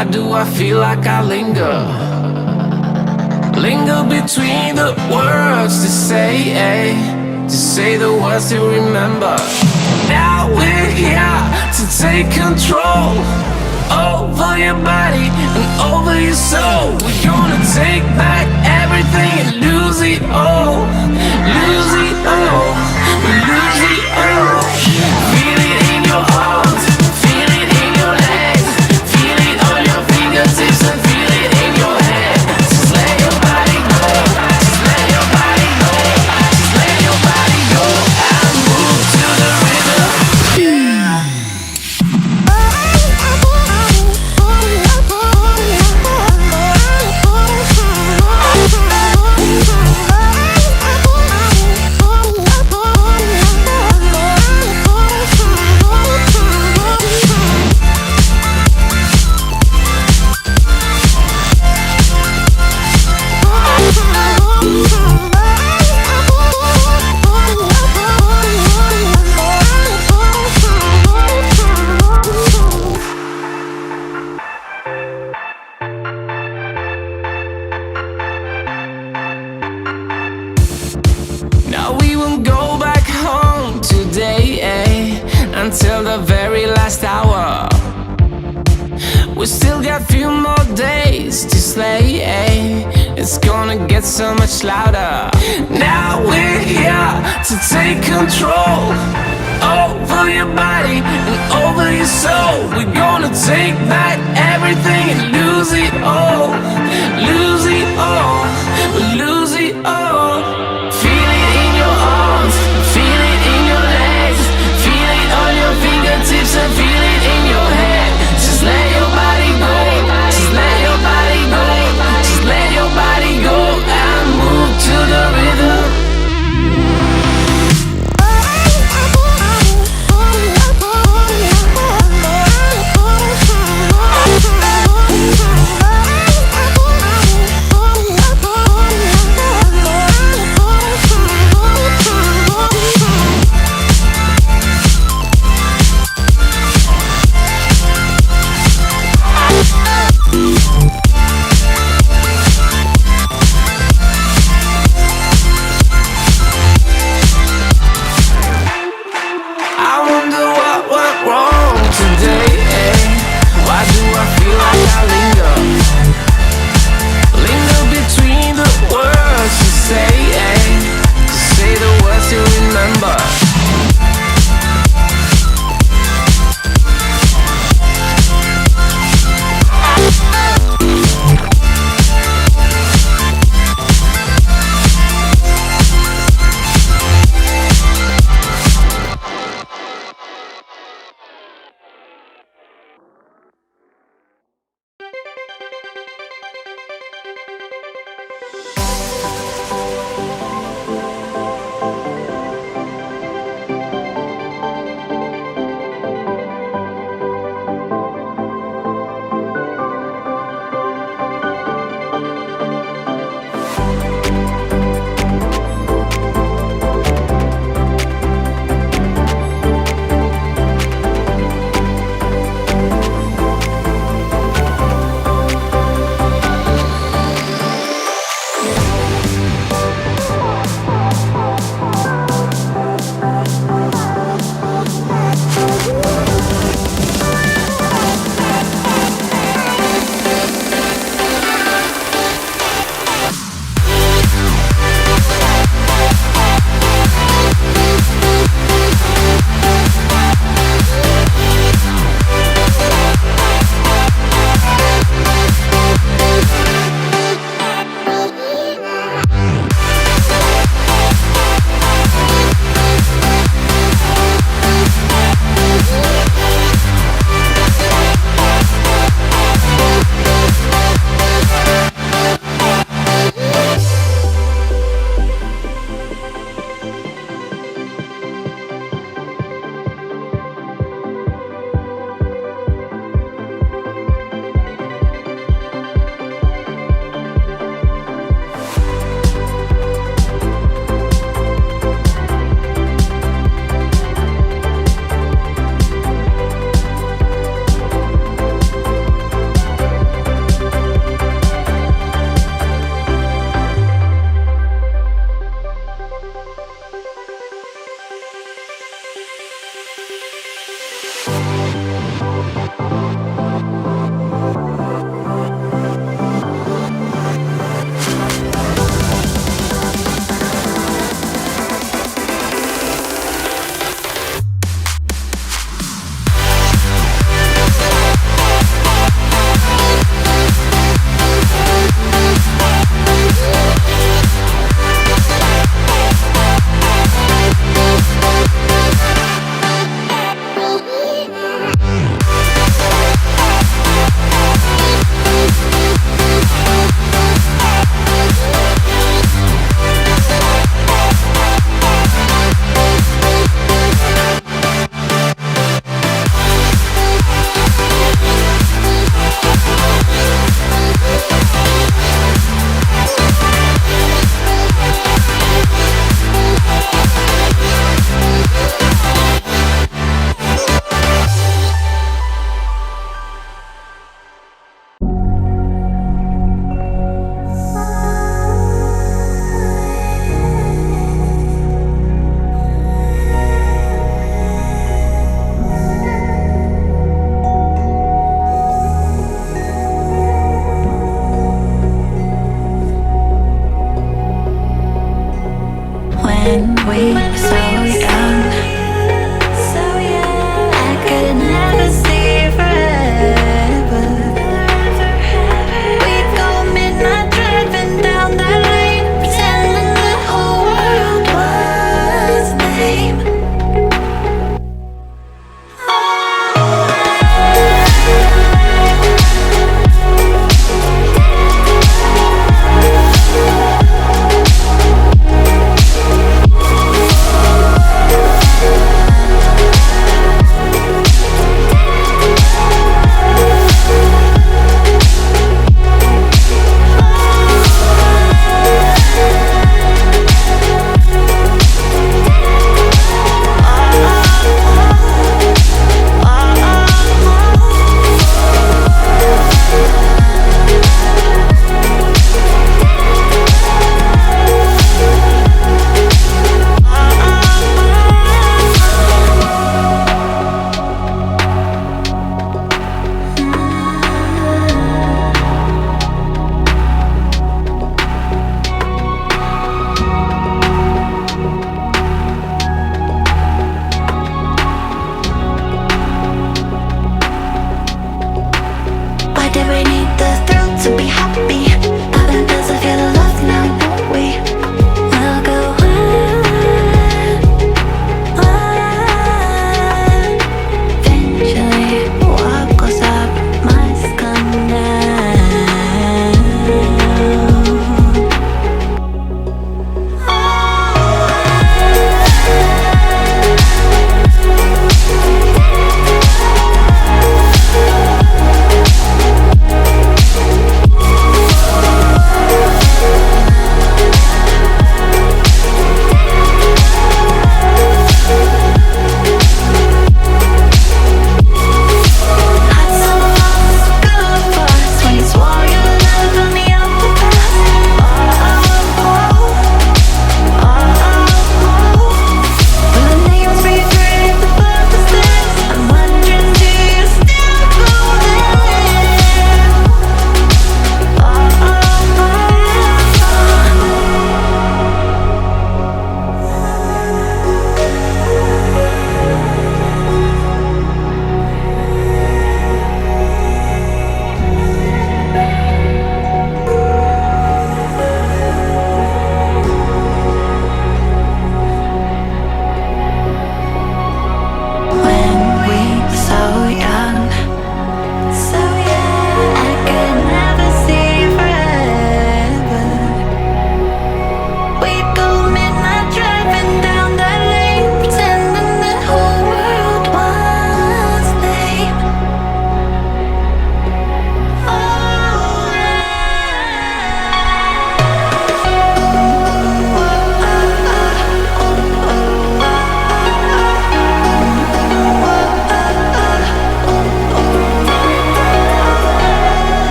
Why do I feel like I linger? Linger between the words to say the words to remember. Now we're here to take control over your body and over your soul. We're gonna take back everything and lose it all. Lose it all. We lose it all. Feel it in your arms, feel it in your legs, feel it on your fingertips and feel it in your head. Just let your body go, just let your body go, just let your body go and move to the rhythm. Now we won't go back home today, until the very last hour. We still got few more days to slay, it's gonna get so much louder. Now we're here to take control over your body and over your soul. We're gonna take back everything and lose it all. Lose it all, lose it all. Feel it in your arms, feel it in your legs, feel it on your fingertips and feel it in your head. Just let your body go, just let your body go, just let your body go and move to the rhythm.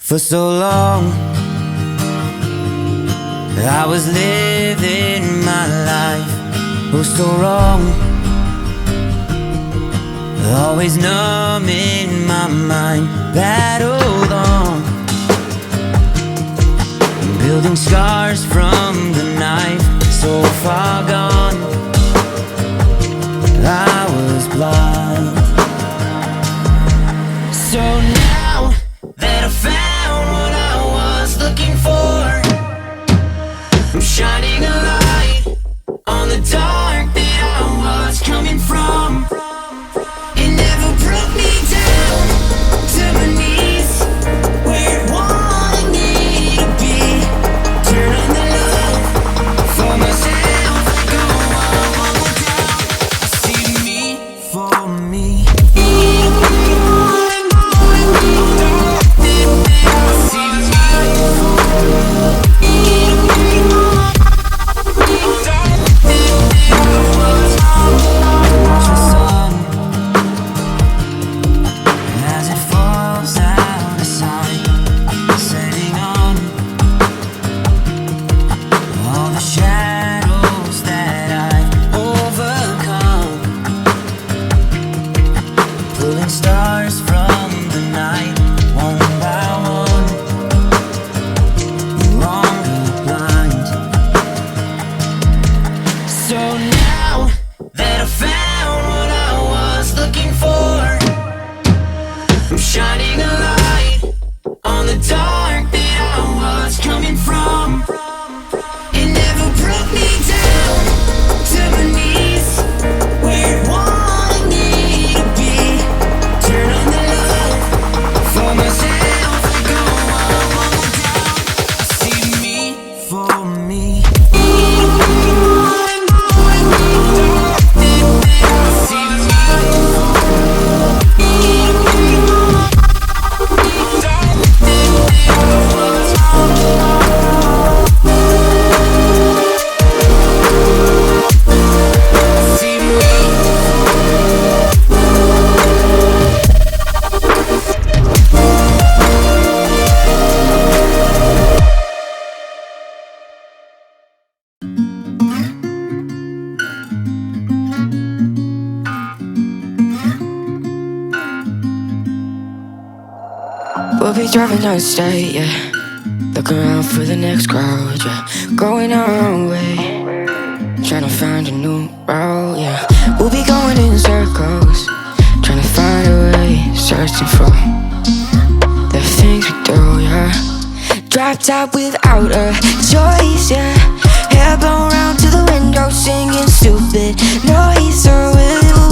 For so long I was living my life, oh so wrong, always numb in my mind, battled on, building scars from the knife, so far gone, I was blind. So now that I found what I was looking for, I'm shining a light on the dark that I was coming from. It never broke me down to my knees, where it wanted me to be. Turn on the love for myself, go all the way down. I see me for me. Pulling stars from the night, one by one, no longer blind. So now that I found what I was looking for, I'm shining a light on the dark that I was coming from. It never broke me down to my knees, where it wanted me to be. Turn on the love for myself, go all the way down. I see me for me. We'll be driving down the state, yeah. Look around for the next crowd, yeah. Going our own way, trying to find a new route, yeah. We'll be going in circles, trying to find a way, searching for the things we do, yeah. Drop top without a choice, yeah. Hair blown round to the window, singing stupid noise with you.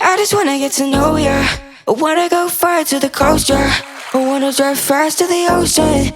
I just wanna get to know ya. I wanna go far to the coast, yeah. I wanna drive fast to the ocean.